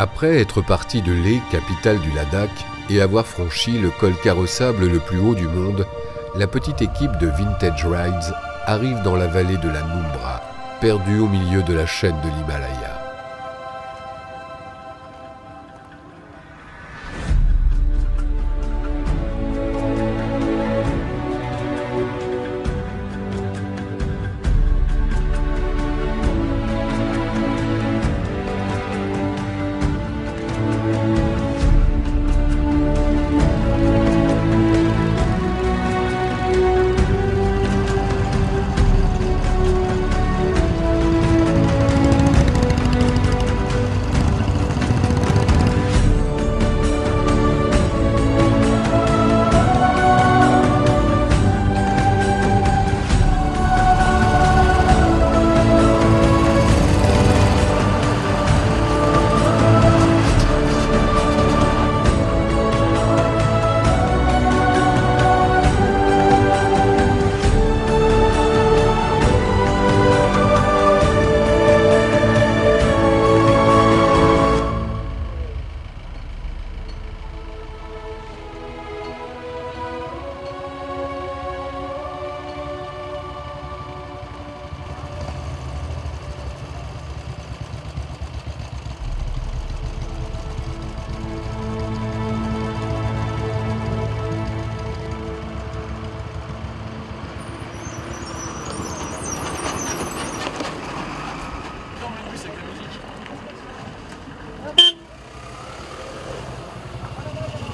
Après être parti de Leh, capitale du Ladakh, et avoir franchi le col carrossable le plus haut du monde, la petite équipe de Vintage Rides arrive dans la vallée de la Numbra, perdue au milieu de la chaîne de l'Himalaya.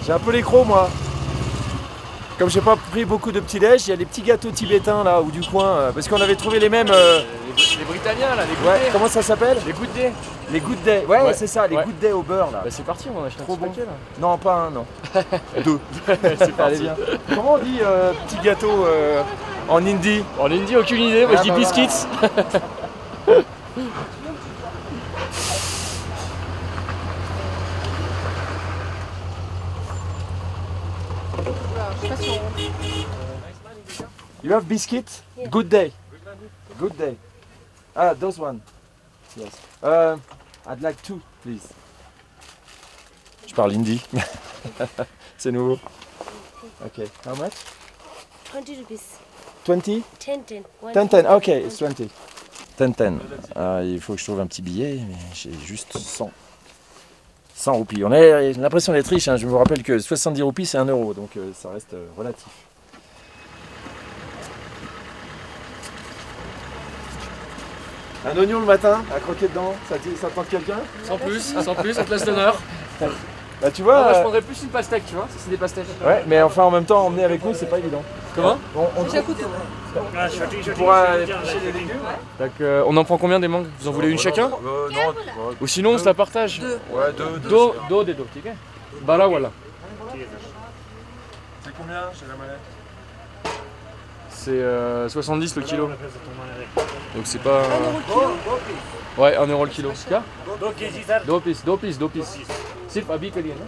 J'ai un peu les crocs moi. Comme j'ai pas pris beaucoup de petits déj, il y a les petits gâteaux tibétains là ou du coin, parce qu'on avait trouvé les mêmes. Les Britanniens là, les good day. Comment ça s'appelle? Les good day. Les good day. Ouais, c'est ça, les good day au beurre là. Bah c'est parti, on achète trop un bon. paquet là. Non, pas un, non. Deux. C'est parti. Allez, viens. Comment on dit petit gâteau en hindi? En Indie, aucune idée, moi je dis bah, biscuits. You have biscuit? Yeah. Good day. Good day. Ah, those one. Yes. I'd like two, please. Je parle hindi. C'est nouveau. Okay. How much? 20 rupees. 20? 10. 10. Okay, it's 20. 10. Il faut que je trouve un petit billet, mais j'ai juste 100. 100 roupies. On a l'impression d'être riche, hein. Je me rappelle que 70 roupies c'est 1 euro, donc ça reste relatif. Un oignon le matin, à croquer dedans, ça tente quelqu'un? Sans plus, ça te laisse l'honneur. Bah tu vois. Moi je prendrais plus une pastèque, tu vois, si c'est des pastèques. Ouais, mais enfin en même temps, emmener avec nous, c'est pas évident. Comment? J'ai un couteau. Tu pourras éplucher les légumes? Donc, on en prend combien des mangues? Vous en voulez une chacun? Non. Ou sinon on se la partage? Ouais, deux. Deux des deux, ok? Bah voilà. C'est combien chez la mallette? C'est 70 le kilo. Donc c'est pas... Ouais, 1 euro le kilo. क्या? 2 pièces. सिर्फ अभी के लिए ना?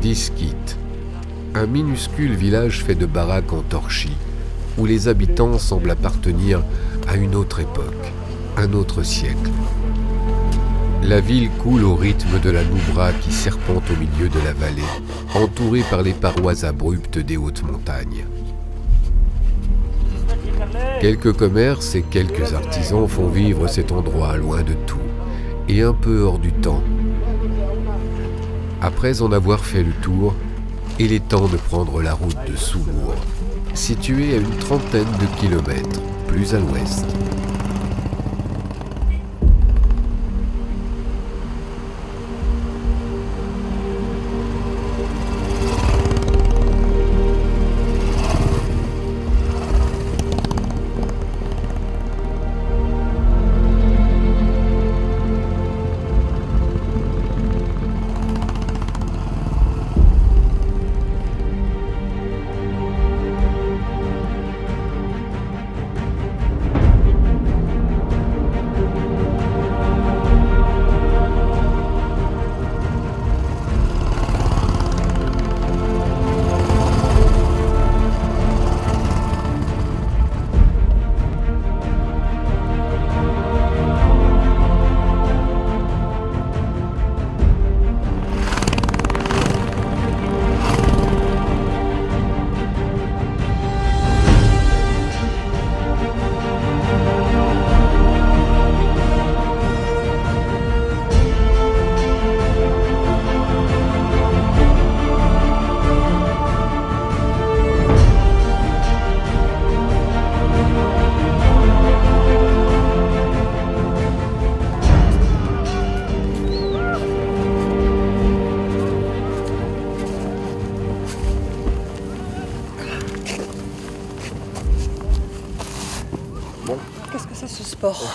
Diskit, un minuscule village fait de baraques en torchis, où les habitants semblent appartenir à une autre époque, un autre siècle. La ville coule au rythme de la Nubra qui serpente au milieu de la vallée, entourée par les parois abruptes des hautes montagnes. Quelques commerces et quelques artisans font vivre cet endroit loin de tout, et un peu hors du temps. Après en avoir fait le tour, il est temps de prendre la route de Sumur, située à une trentaine de kilomètres plus à l'ouest.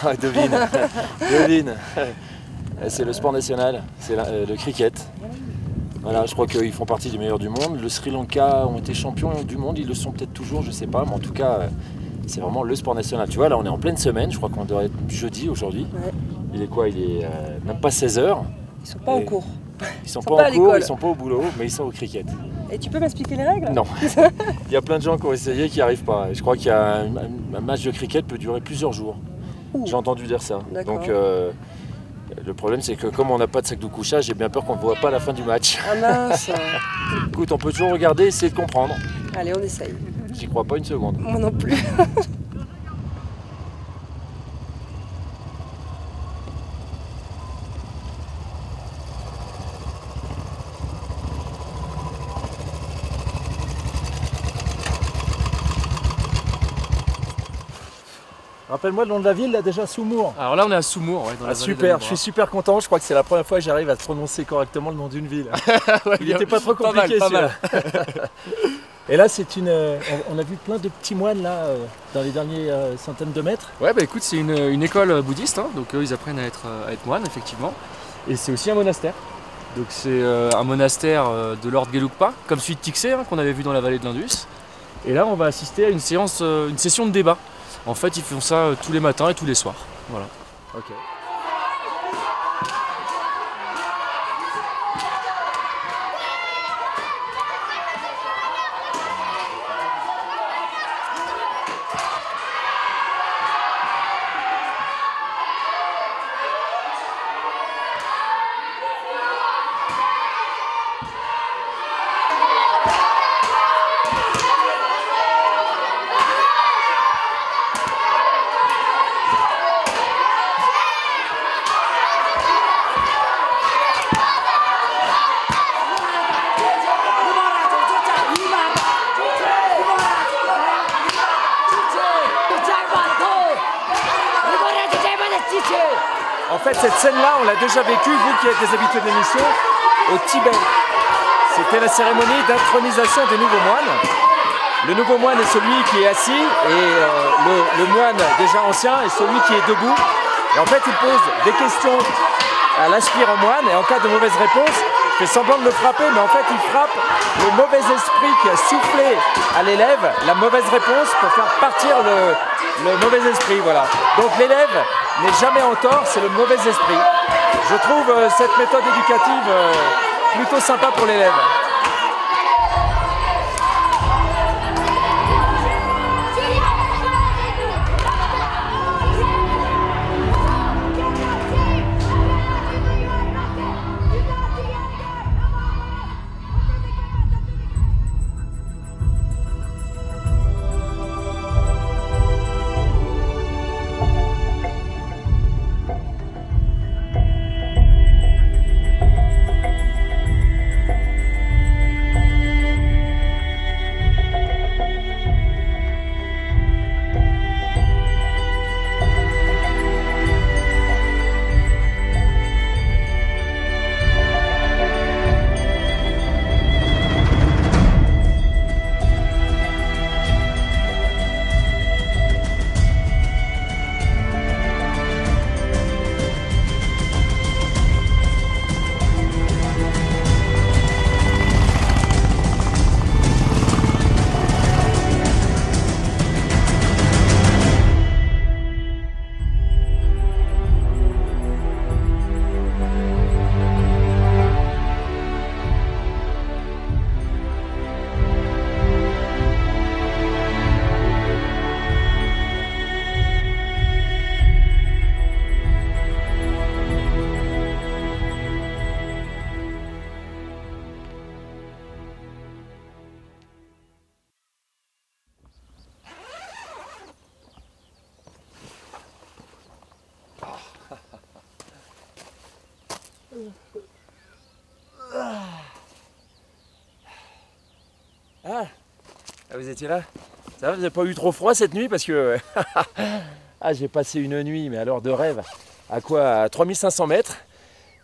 Ouais, devine. Devine. C'est le sport national, c'est le cricket. Voilà, je crois qu'ils font partie des meilleurs du monde. Le Sri Lanka ont été champions du monde, ils le sont peut-être toujours, je sais pas, mais en tout cas, c'est vraiment le sport national. Tu vois, là on est en pleine semaine, je crois qu'on doit être jeudi aujourd'hui. Ouais. Il est quoi? Il est même pas 16 h. Ils sont pas en cours. Ils sont pas pas à en cours, l'école. ils sont pas au boulot, mais ils sont au cricket. Et tu peux m'expliquer les règles? Non. Il y a plein de gens qui ont essayé qui n'y arrivent pas. Je crois qu'il y a un match de cricket peut durer plusieurs jours. Ouh. J'ai entendu dire ça. D'accord. Donc le problème c'est que comme on n'a pas de sac de couchage, j'ai bien peur qu'on ne voit pas la fin du match. Ah mince. Écoute, on peut toujours regarder et essayer de comprendre. Allez, on essaye. J'y crois pas une seconde. Moi non plus. Rappelle-moi le nom de la ville, là déjà, Soumour. Alors là, on est à Soumour, ouais, dans la vallée Super, d'Alhambra. je suis super content. Je crois que c'est la première fois que j'arrive à prononcer correctement le nom d'une ville. Ouais, Il bien. n'était pas trop compliqué Pas mal, celui-là. Et là, c'est une. On a vu plein de petits moines là, dans les dernières centaines de mètres. Ouais, bah écoute, c'est une école bouddhiste, hein, donc eux ils apprennent à être moines, effectivement. Et c'est aussi un monastère. Donc c'est un monastère de l'ordre Gelugpa, comme celui de Tiksé, hein, qu'on avait vu dans la vallée de l'Indus. Et là, on va assister à une session de débat. En fait, ils font ça tous les matins et tous les soirs. Voilà. Ok. En fait, cette scène-là, on l'a déjà vécue, vous qui êtes des habitués de l'émission, au Tibet. C'était la cérémonie d'intronisation des nouveaux moines. Le nouveau moine est celui qui est assis et le moine déjà ancien est celui qui est debout. Et en fait, il pose des questions à l'aspirant moine et en cas de mauvaise réponse, il fait semblant de le frapper, mais en fait, il frappe le mauvais esprit qui a soufflé à l'élève la mauvaise réponse pour faire partir le mauvais esprit. Voilà. Donc l'élève n'est jamais en tort, c'est le mauvais esprit. Je trouve cette méthode éducative plutôt sympa pour l'élève. Ah, vous étiez là? Ça va, vous n'avez pas eu trop froid cette nuit? Parce que ah, j'ai passé une nuit, mais alors de rêve. À quoi? À 3500 mètres.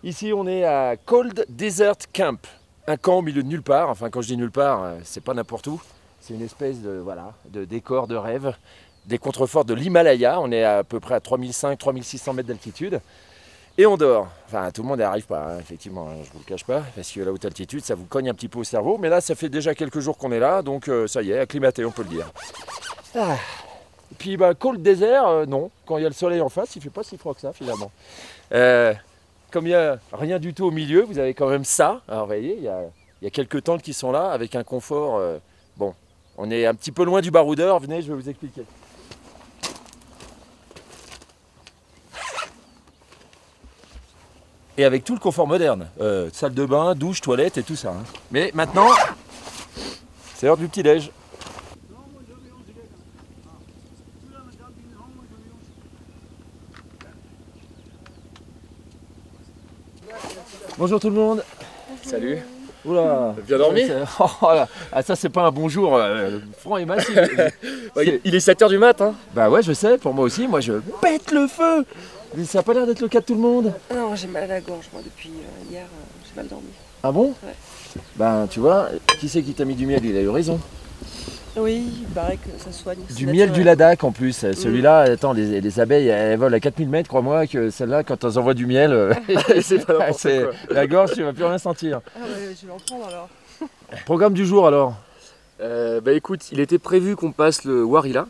Ici, on est à Cold Desert Camp. Un camp au milieu de nulle part. Enfin, quand je dis nulle part, c'est pas n'importe où. C'est une espèce de, voilà, de décor de rêve. des contreforts de l'Himalaya. On est à peu près à 3500-3600 mètres d'altitude. Et on dort. Enfin, tout le monde n'y arrive pas, hein, effectivement, hein, je ne vous le cache pas, parce que la haute altitude, ça vous cogne un petit peu au cerveau. Mais là, ça fait déjà quelques jours qu'on est là, donc ça y est, acclimaté, on peut le dire. Ah. Et puis, cold desert, non. Quand il y a le soleil en face, il ne fait pas si froid que ça, finalement. Comme il n'y a rien du tout au milieu, vous avez quand même ça. Alors, vous voyez, il y a quelques tentes qui sont là, avec un confort. Bon, on est un petit peu loin du baroudeur. Venez, je vais vous expliquer. Et avec tout le confort moderne, salle de bain, douche, toilette et tout ça. Hein. Mais maintenant, c'est l'heure du petit-déj. Bonjour tout le monde. Salut. Oula. Bien dormi? Ah, ça c'est pas un bonjour franc et massif. Il est 7h du mat, hein. Bah ouais, je sais, pour moi aussi, moi je pète le feu. Mais ça a pas l'air d'être le cas de tout le monde. Non, j'ai mal à la gorge, moi, depuis hier, j'ai mal dormi. Ah bon? Ouais. Ben tu vois, qui c'est qui t'a mis du miel? Il a eu raison. Oui, il paraît que ça soigne. Du miel du Ladakh en plus. Celui-là, attends, les abeilles, elles volent à 4000 mètres, crois-moi, que celle-là, quand elles envoient du miel, C'est pas n'importe quoi. la gorge, tu vas plus rien sentir. Ah ouais, je vais en prendre alors. Programme du jour alors? Bah écoute, il était prévu qu'on passe le Warila,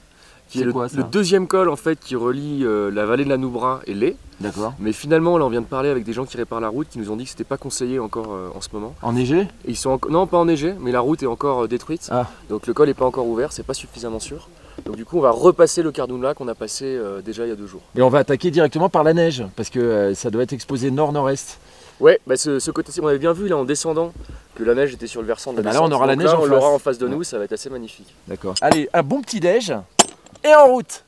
qui est C'est quoi, ça? le deuxième col en fait qui relie la vallée de la Noubra et l'E. D'accord. Mais finalement, là, on vient de parler avec des gens qui réparent la route qui nous ont dit que c'était pas conseillé encore en ce moment. Enneigé? Et ils sont non, pas enneigé, mais la route est encore détruite. Ah. Donc le col n'est pas encore ouvert, c'est pas suffisamment sûr. Donc du coup, on va repasser le Cardoumla qu'on a passé déjà il y a 2 jours. Et on va attaquer directement par la neige, parce que ça doit être exposé nord-nord-est. Ouais, bah ce côté-ci, on avait bien vu là en descendant que la neige était sur le versant de la Bah là, descente. on aura la Donc neige là, en on face. l'aura en face de nous, ça va être assez magnifique. D'accord. Allez, un bon petit déj et en route.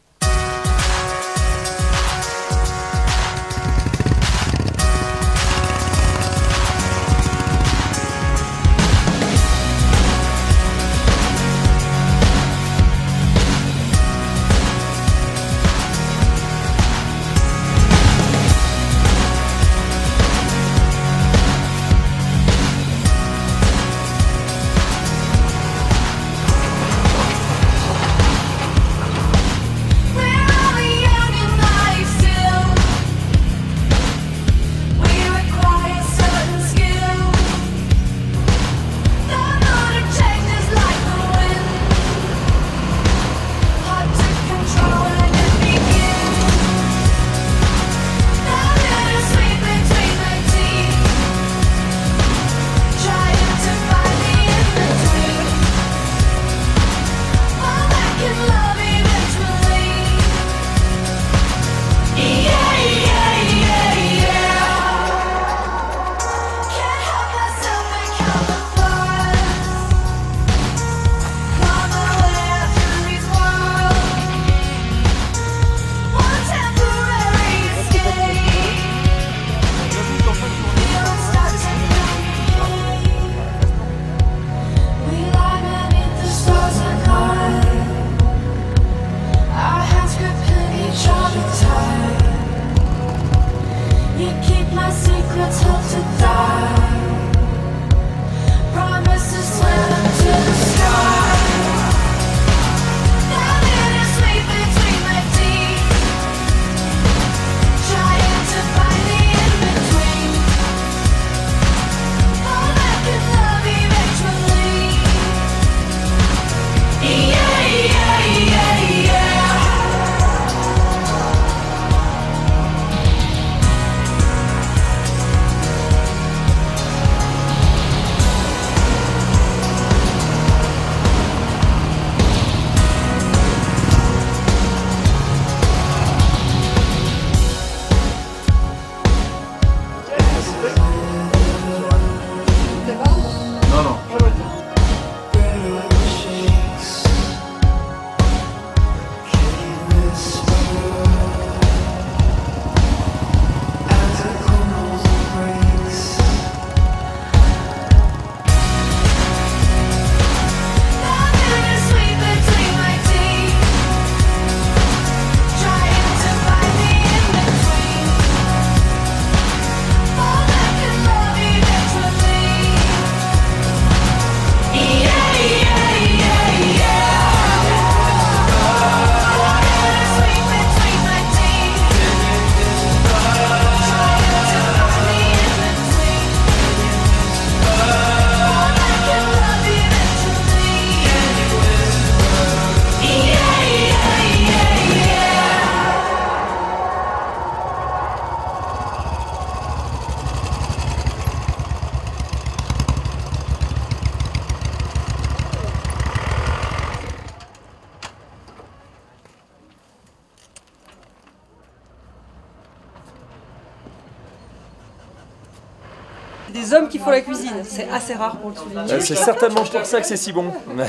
des hommes qui font la cuisine. C'est assez rare pour le souligner. C'est certainement pour ça que c'est si bon.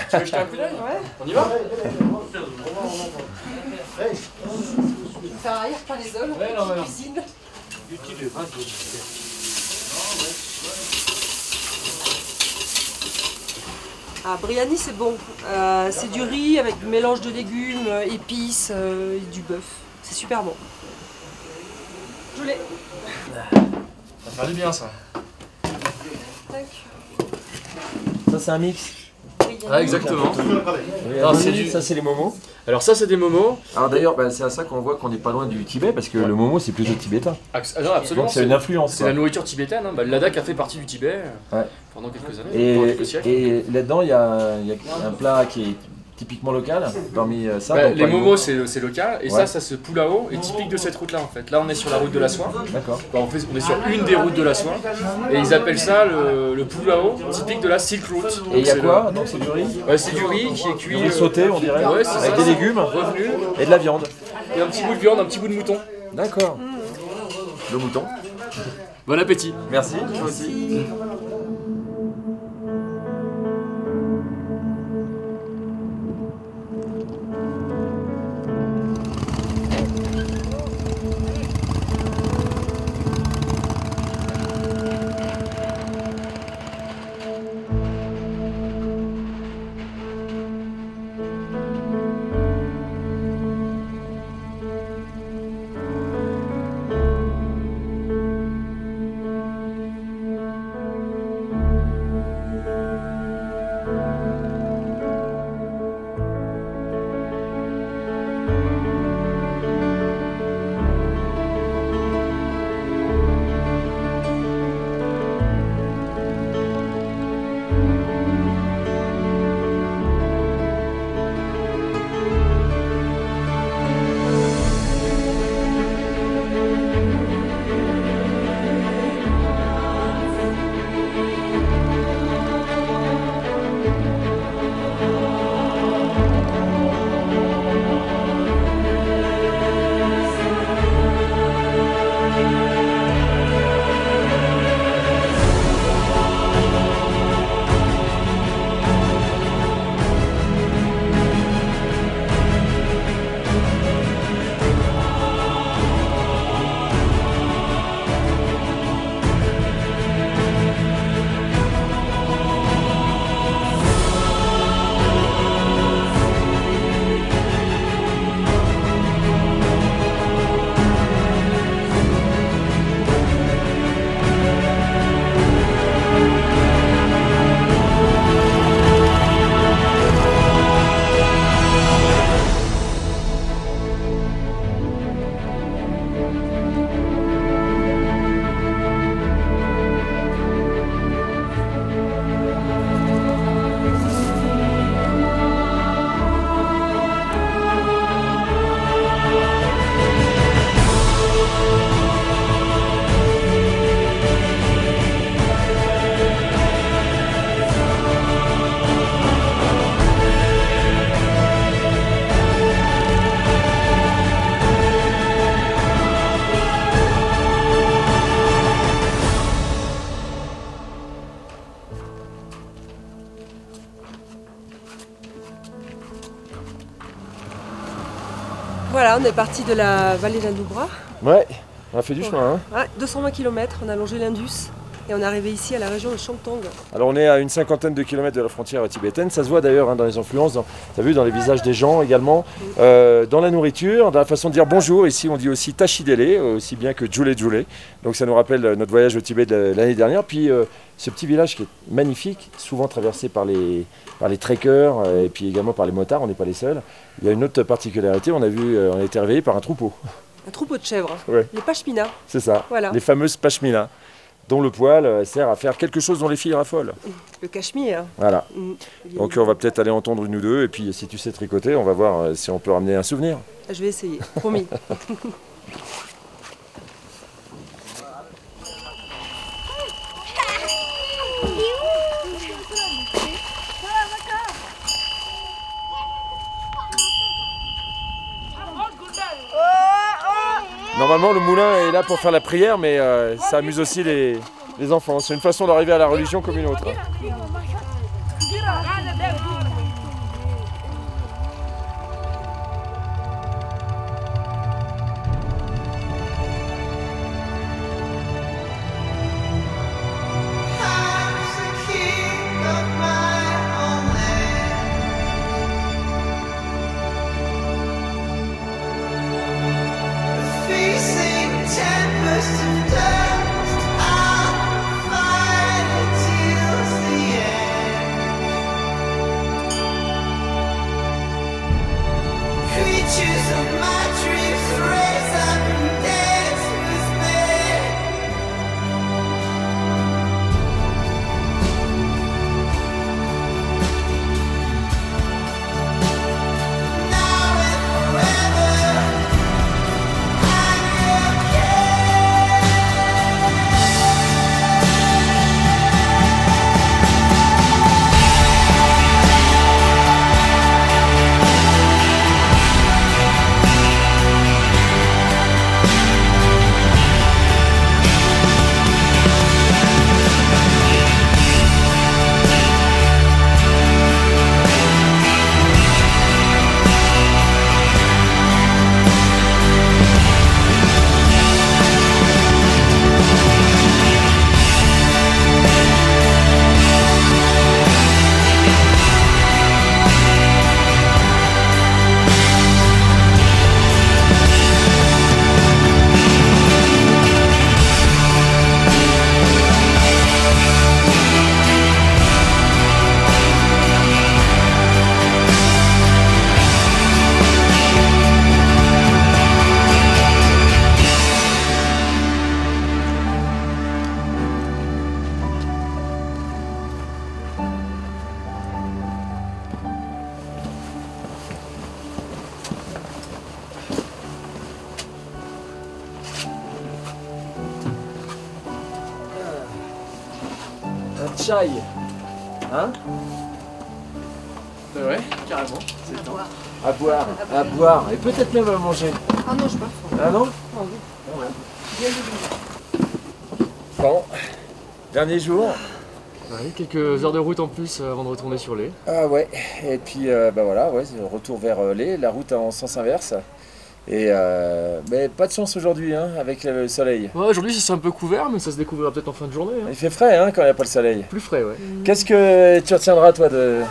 Tu veux jeter un coup d'œil? On y va? Faire arrière par les hommes qui cuisinent. Ah, biryani c'est bon. C'est du riz avec du mélange de légumes, épices et du bœuf. C'est super bon. Je l'ai. Ça va faire du bien ça. Tac. Ça c'est un mix. Ah, exactement. Non, c'est ça c'est les momos. Alors ça c'est des momos. Alors d'ailleurs c'est à ça qu'on voit qu'on n'est pas loin du Tibet parce que le momo c'est plutôt tibétain. Ah non, absolument. Donc c'est une influence. C'est la nourriture tibétaine. Hein. Bah, le Ladakh a fait partie du Tibet pendant quelques années, pendant quelques siècles. Et là-dedans il y a un plat qui est typiquement local parmi ça. Bah, donc, les momos c'est local et Ouais. ça ce pulao est typique de cette route là en fait. Là on est sur la route de la soie. D'accord. Bah, on est sur une des routes de la soie et ils appellent ça le pulao typique de la Silk Route. Et il y a Donc, quoi? Donc c'est du riz. c'est du riz qui est cuit. Du riz sauté on dirait. Ouais, c'est avec ça. des légumes Revenu et de la viande. et un petit bout de viande, un petit bout de mouton. D'accord. Le mouton. Bon appétit. Merci. Toi aussi. Voilà, on est parti de la vallée d'Indoubra. Ouais, on a fait du chemin. Hein. Ouais, 220 km, on a longé l'Indus et on est arrivé ici à la région de Changtong. Alors on est à une cinquantaine de kilomètres de la frontière tibétaine. Ça se voit d'ailleurs hein, dans les influences, tu as vu, dans les visages des gens également. Dans la nourriture, dans la façon de dire bonjour. Ici on dit aussi Tachidele, aussi bien que Djoulé Djoulé. Donc ça nous rappelle notre voyage au Tibet de l'année dernière. Puis ce petit village qui est magnifique, souvent traversé par les trekkers et puis également par les motards, on n'est pas les seuls. Il y a une autre particularité, on a été réveillé par un troupeau. Un troupeau de chèvres, Ouais. les pashminas. C'est ça, Voilà. les fameuses pashminas, dont le poil sert à faire quelque chose dont les filles raffolent. Le cachemire. Voilà. Mm. Donc on va peut-être aller entendre une ou deux, et puis si tu sais tricoter, on va voir si on peut ramener un souvenir. Je vais essayer, promis. Normalement le moulin est là pour faire la prière, mais ça amuse aussi les les enfants. C'est une façon d'arriver à la religion comme une autre. Un chai, hein? Ouais, carrément. À boire. À boire, à boire, et peut-être même à manger. Ah non, je pas faim. Ah non? Ah oui. Bien de Bon, dernier jour. Ouais, quelques heures de route en plus avant de retourner sur l'Aie. Ah ouais, et puis bah voilà, ouais, retour vers l'Aie, la route en sens inverse. Et mais pas de chance aujourd'hui hein, avec le soleil. Ouais, aujourd'hui c'est un peu couvert, mais ça se découvrira peut-être en fin de journée. Hein. Il fait frais hein, quand il n'y a pas le soleil. Plus frais, ouais. Qu'est-ce que tu retiendras toi de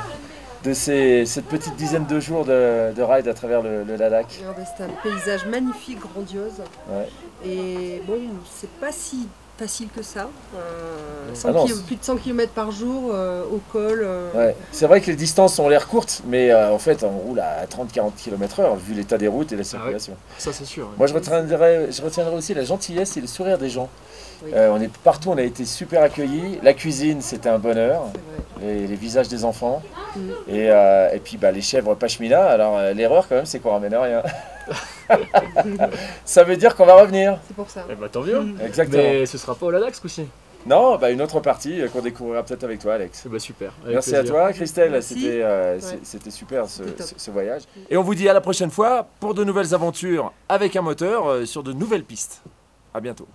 cette petite dizaine de jours de ride à travers le Ladakh? C'est un paysage magnifique, grandiose. Ouais. Et bon, c'est pas si facile que ça. non, Plus de 100 km par jour au col. Ouais. C'est vrai que les distances ont l'air courtes, mais en fait on roule à 30-40 km/h vu l'état des routes et la circulation. Ça c'est sûr. Ouais. Moi je retiendrai aussi la gentillesse et le sourire des gens. Oui. On est partout, on a été super accueillis. La cuisine c'était un bonheur. Les visages des enfants. Et puis bah, les chèvres pashmina. Alors l'erreur quand même c'est qu'on ramène rien. Ça veut dire qu'on va revenir. C'est pour ça. Eh bah tant mieux. Exactement. Mais ce sera pas au Ladakh ce coup-ci. Non, bah, une autre partie qu'on découvrira peut-être avec toi Alex. Eh bah super. Avec Merci plaisir. à toi Christelle, Merci. c'était super C'était top. ce voyage. Et on vous dit à la prochaine fois pour de nouvelles aventures avec un moteur sur de nouvelles pistes. À bientôt.